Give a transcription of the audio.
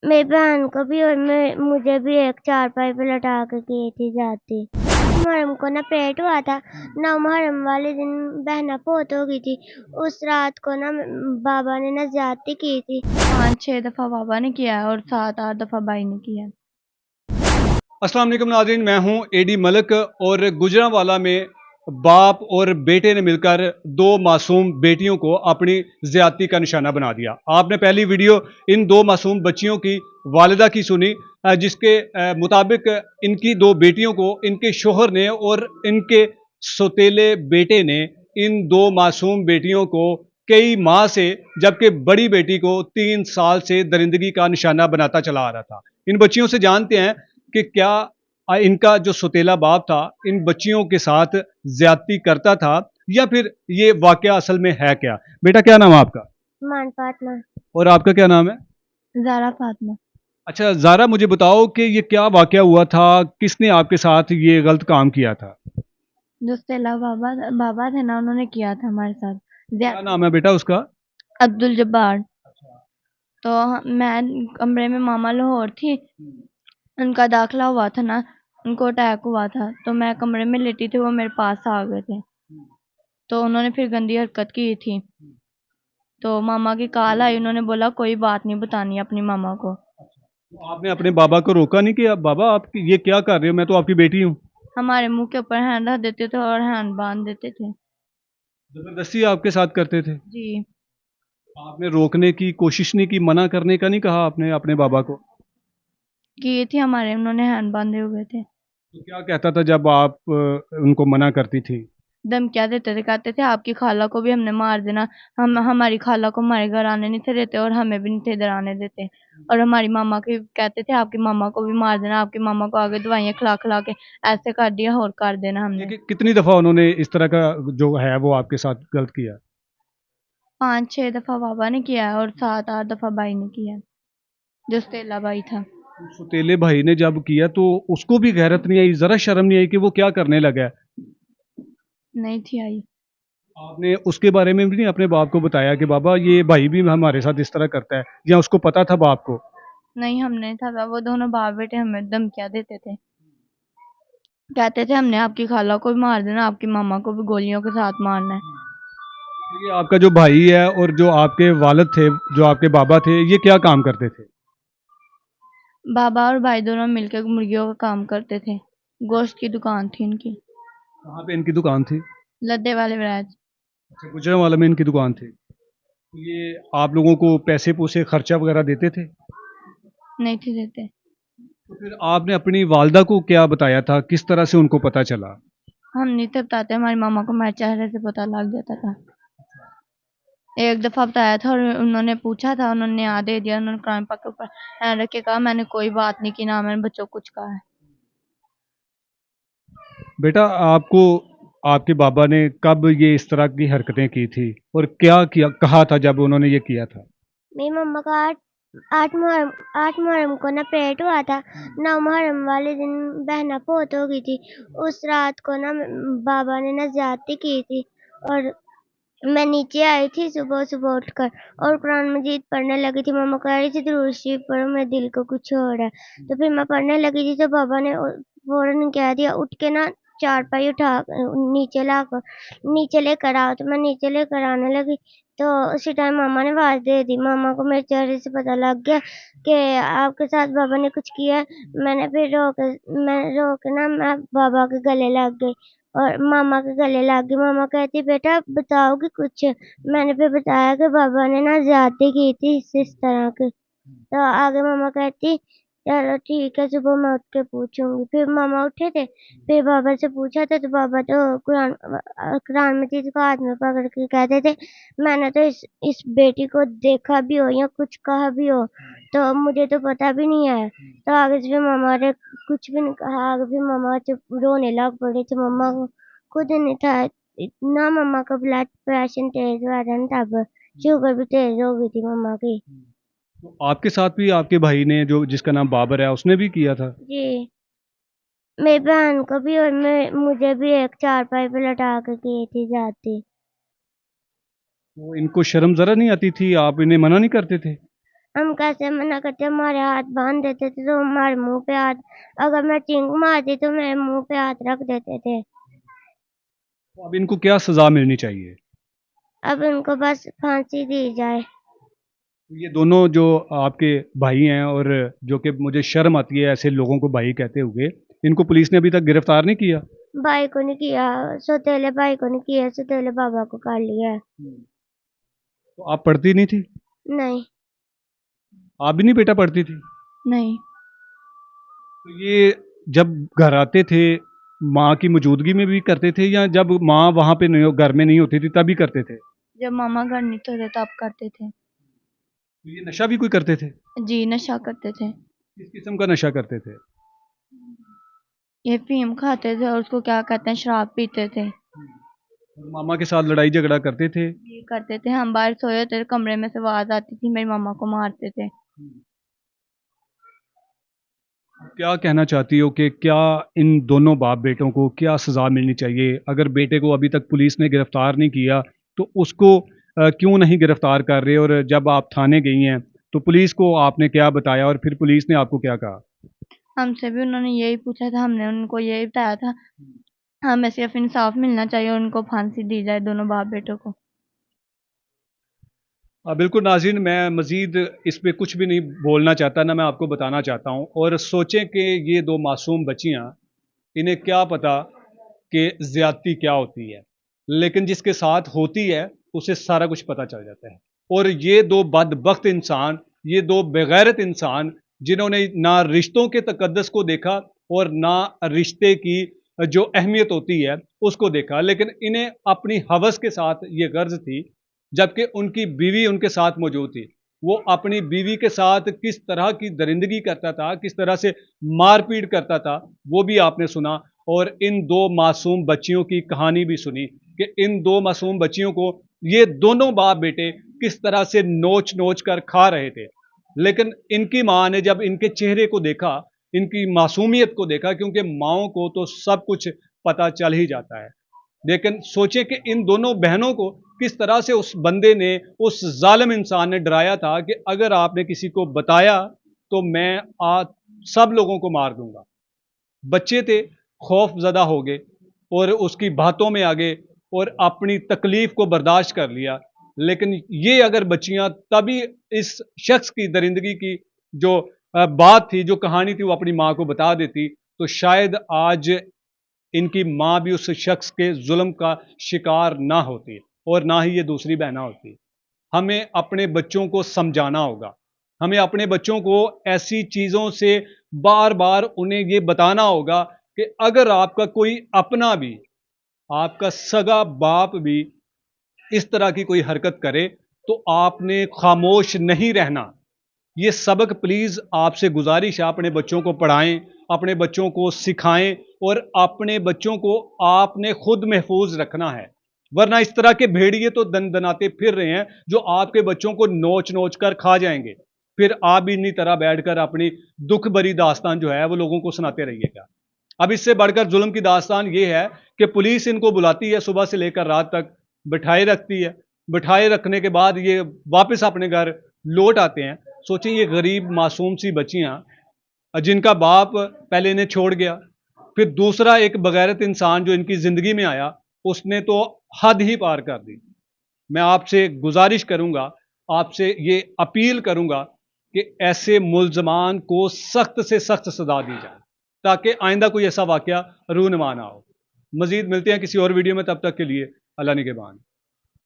मेरी बहन को भी और मुझे भी एक चारपाई पे लटा के की थी जाती। मुहर्रम को ना पेट हुआ था ना, मुहर्रम वाले दिन बहना फोत हो गई थी। उस रात को ना बाबा ने ना ज्यादती की थी। 5-6 दफ़ा बाबा ने किया है और 7-8 दफ़ा भाई ने किया है। अस्सलाम वालेकुम नाज़रीन, मैं हूं एडी मलिक और गुजरांवाला में बाप और बेटे ने मिलकर दो मासूम बेटियों को अपनी ज़्यादती का निशाना बना दिया। आपने पहली वीडियो इन दो मासूम बच्चियों की वालिदा की सुनी, जिसके मुताबिक इनकी दो बेटियों को इनके शोहर ने और इनके सौतेले बेटे ने इन दो मासूम बेटियों को कई माह से, जबकि बड़ी बेटी को 3 साल से दरिंदगी का निशाना बनाता चला आ रहा था। इन बच्चियों से जानते हैं कि क्या इनका जो सौतेला बाप था इन बच्चियों के साथ ज्यादती करता था या फिर ये वाकया असल में है क्या। बेटा क्या नाम है आपका? मान फातमा। और आपका क्या नाम है? ज़ारा फातिमा। अच्छा ज़ारा, मुझे बताओ कि ये क्या वाकया हुआ था, किसने आपके साथ ये गलत काम किया था? जो सेला बाबा बाबा थे ना, उन्होंने किया था हमारे साथ क्या ज़्यादती। नाम है बेटा उसका? अब्दुल जब्बार। तो मैं कमरे में, मामा लाहौर थी, उनका दाखिला हुआ था ना, उनको अटैक हुआ था, तो मैं कमरे में लेटी थी, वो मेरे पास आ गए थे, तो उन्होंने फिर गंदी हरकत की थी। तो मामा की कॉल आई, उन्होंने बोला कोई बात नहीं बतानी अपनी मामा को। तो आपने अपने बाबा को रोका नहीं कि बाबा आप ये क्या कर रहे हो, मैं तो आपकी बेटी हूँ? हमारे मुंह के ऊपर हैंड रख देते थे और हैंड बांध देते थे। जबरदस्ती आपके साथ करते थे? जी। आपने रोकने की कोशिश नहीं की, मना करने का नहीं कहा आपने अपने बाबा को? किए थे हमारे, उन्होंने हैंड बांधे हुए थे। तो क्या कहता था जब आप उनको मना करती थी? धमकियाँ देते थे, कहते थे आपकी खाला को भी हमने मार देना। हम हमारी खाला को हमारे घर आने नहीं थे देते और हमें भी नहीं थे इधर आने देते। और हमारी मामा की कहते थे आपकी मामा को भी मार देना, आपकी मामा को आगे दवाइयाँ खिला खिला के ऐसे कर दिया और कर देना ये हमने। कि कितनी दफा उन्होंने इस तरह का जो है वो आपके साथ गलत किया? 5-6 दफ़ा बाबा ने किया है और 7-8 दफ़ा भाई ने किया है, जो सतीला भाई था। सुतेले भाई ने जब किया तो उसको भी गैरत नहीं आई, जरा शर्म नहीं आई कि वो क्या करने लगा है? नहीं थी आई। आपने उसके बारे में भी नहीं अपने बाप को बताया कि बाबा ये भाई भी हमारे साथ इस तरह करता है, या उसको पता था बाप को? नहीं, हमने था, वो दोनों बाप बेटे हमें धमकियाँ देते थे। कहते थे हमने आपकी खाला को भी मार देना, आपकी मामा को भी गोलियों के साथ मारना है। तो ये आपका जो भाई है और जो आपके वालिद थे, जो आपके बाबा थे, ये क्या काम करते थे? बाबा और भाई दोनों मिलकर मुर्गियों का काम करते थे। गोश्त की दुकान थी इनकी, कहाँ पे इनकी दुकान थी? लद्दे वाले ब्रांच। अच्छा, गुजरांवाला में इनकी दुकान थी। तो ये आप लोगों को पैसे पूसे खर्चा वगैरह देते थे? नहीं थे देते। तो फिर आपने अपनी वालदा को क्या बताया था, किस तरह से उनको पता चला? हम नहीं थे बताते, हमारी मामा को हमारे चेहरे से पता लग जाता था। एक दफा बताया था और उन्होंने पूछा था, उन्होंने याद दे दिया, उन्होंने कुरान पाक के ऊपर हैंड रख के कहा मैंने कोई बात नहीं की, ना मैंने बच्चों को कुछ कहा है। बेटा आपको आपके बाबा ने कब ये इस तरह की हरकतें की थी और क्या किया कहा था जब उन्होंने ये किया था? मेरी मम्मा का आठ मुहर्रम को ना पेट हुआ था ना, मुहर्रम वाले दिन बहना फोत हो गई थी। उस रात को ना बाबा ने ना ज्यादती की थी। और मैं नीचे आई थी सुबह सुबह उठकर और कुरान मजीद पढ़ने लगी थी। मम्मा कह रही थी दुरूद शरीफ पढ़ो, मेरे दिल को कुछ हो रहा है। तो फिर मैं पढ़ने लगी थी तो बाबा ने फौरन कह दिया उठ के ना चारपाई उठा नीचे लेकर आओ। तो मैं नीचे लेकर आने लगी तो उसी टाइम मामा ने आवाज़ दे दी। मामा को मेरे चेहरे से पता लग गया कि आपके साथ बाबा ने कुछ किया है। मैं रो के ना मैं बाबा के गले लग गई और मामा के गले लग गई। मामा कहती बेटा बताओगी कुछ? मैंने फिर बताया कि बाबा ने ना ज्यादती की थी इस तरह की। तो आगे मामा कहती चलो ठीक है सुबह मैं उठ के पूछूंगी। फिर मामा उठे थे, फिर बाबा से पूछा था तो बाबा तो कुरान मजीद को हाथ में पकड़ के कहते थे मैंने तो इस बेटी को देखा भी हो या कुछ कहा भी हो तो मुझे तो पता भी नहीं है। तो आगे से फिर मामा ने कुछ भी नहीं कहा। आगे फिर मामा चुप रोने लग पड़े तो मम्मा को खुद नहीं था इतना। मम्मा का ब्लड प्रेशर तेज हुआ था ना, तब शुगर भी तेज हो गई थी मम्मा की। तो आपके साथ भी आपके भाई ने, जो जिसका नाम बाबर है, उसने भी किया था? जी, मेरी बहन को भी और मुझे भी एक चारपाई पे लटा के की थी जाती। तो इनको शर्म जरा नहीं आती थी, आप इन्हें मना नहीं करते थे? हम कैसे मना करते, हमारे हाथ बांध देते थे, तो हमारे मुंह पे हाथ, अगर मैं चींक मारती तो मेरे मुंह पे हाथ रख देते थे। तो अब इनको क्या सजा मिलनी चाहिए? अब इनको बस फांसी दी जाए। ये दोनों जो आपके भाई हैं और जो कि मुझे शर्म आती है ऐसे लोगों को भाई कहते हुए, इनको पुलिस ने अभी तक गिरफ्तार नहीं किया? भाई को नहीं किया, सौतेले भाई को नहीं किया, सौतेले बाबा को कर लिया है। तो आप पढ़ती नहीं थी? नहीं, आप भी नहीं बेटा पढ़ती थी? नहीं, तो ये जब घर आते थे माँ की मौजूदगी में भी करते थे या जब माँ वहाँ पे नहीं घर में नहीं होती थी तभी करते थे? जब मामा घर नहीं होते तब करते थे। तो ये नशा भी कोई करते थे? जी, नशा करते थे। किस किस्म का नशा करते थे? ये अफीम खाते थे और उसको क्या कहते हैं, शराब पीते थे। और मामा के साथ लड़ाई झगड़ा करते थे? ये करते थे, हम बाहर सोए होते थे, कमरे में से आवाज आती थी, मेरी मामा को मारते थे। क्या कहना चाहती हो कि क्या इन दोनों बाप बेटों को क्या सज़ा मिलनी चाहिए? अगर बेटे को अभी तक पुलिस ने गिरफ्तार नहीं किया तो उसको क्यों नहीं गिरफ्तार कर रहे? और जब आप थाने गई हैं तो पुलिस को आपने क्या बताया और फिर पुलिस ने आपको क्या कहा? हमसे भी उन्होंने यही पूछा था, हमने उनको यही बताया था, हमें सिर्फ इंसाफ मिलना चाहिए और उनको फांसी दी जाए, दोनों बाप बेटों को। बिल्कुल नाज़रीन, मैं मज़ीद इस पे कुछ भी नहीं बोलना चाहता, ना मैं आपको बताना चाहता हूँ। और सोचें कि ये दो मासूम बच्चियाँ, इन्हें क्या पता कि ज़्यादती क्या होती है, लेकिन जिसके साथ होती है उसे सारा कुछ पता चल जाता है। और ये दो बदबख्त इंसान, ये दो बेगैरत इंसान जिन्होंने ना रिश्तों के तकद्दस को देखा और ना रिश्ते की जो अहमियत होती है उसको देखा, लेकिन इन्हें अपनी हवस के साथ ये गर्ज थी, जबकि उनकी बीवी उनके साथ मौजूद थी। वो अपनी बीवी के साथ किस तरह की दरिंदगी करता था, किस तरह से मारपीट करता था, वो भी आपने सुना। और इन दो मासूम बच्चियों की कहानी भी सुनी कि इन दो मासूम बच्चियों को ये दोनों बाप बेटे किस तरह से नोच नोच कर खा रहे थे। लेकिन इनकी माँ ने जब इनके चेहरे को देखा, इनकी मासूमियत को देखा, क्योंकि माँओं को तो सब कुछ पता चल ही जाता है, लेकिन सोचें कि इन दोनों बहनों को किस तरह से उस बंदे ने, उस जालिम इंसान ने डराया था कि अगर आपने किसी को बताया तो मैं आज सब लोगों को मार दूंगा। बच्चे थे, खौफ ज़दा हो गए और उसकी बातों में आ गए और अपनी तकलीफ को बर्दाश्त कर लिया। लेकिन ये अगर बच्चियां तभी इस शख्स की दरिंदगी की जो बात थी, जो कहानी थी, वो अपनी माँ को बता देती तो शायद आज इनकी माँ भी उस शख्स के जुल्म का शिकार ना होती और ना ही ये दूसरी बहना होती। हमें अपने बच्चों को समझाना होगा, हमें अपने बच्चों को ऐसी चीज़ों से बार बार उन्हें ये बताना होगा कि अगर आपका कोई अपना भी, आपका सगा बाप भी इस तरह की कोई हरकत करे तो आपने खामोश नहीं रहना। ये सबक प्लीज़ आपसे गुजारिश है, अपने बच्चों को पढ़ाएं, अपने बच्चों को सिखाएं और अपने बच्चों को आपने खुद महफूज रखना है। वरना इस तरह के भेड़िए तो दनाते फिर रहे हैं जो आपके बच्चों को नोच नोच कर खा जाएंगे। फिर आप भी इन्हीं तरह बैठकर अपनी दुख भरी दास्तान जो है वो लोगों को सुनाते रहिएगा। अब इससे बढ़कर जुल्म की दास्तान ये है कि पुलिस इनको बुलाती है सुबह से लेकर रात तक, बिठाए रखती है, बिठाए रखने के बाद ये वापस अपने घर लौट आते हैं। सोचिए ये गरीब मासूम सी बच्चियां जिनका बाप पहले इन्हें छोड़ गया, फिर दूसरा एक बगैरत इंसान जो इनकी जिंदगी में आया, उसने तो हद ही पार कर दी। मैं आपसे गुजारिश करूंगा, आपसे ये अपील करूंगा कि ऐसे मुल्जमान को सख्त से सख्त सजा दी जाए ताकि आइंदा कोई ऐसा वाकया रूनुमा ना हो। मजीद मिलते हैं किसी और वीडियो में, तब तक के लिए अल्लाह निगहबान।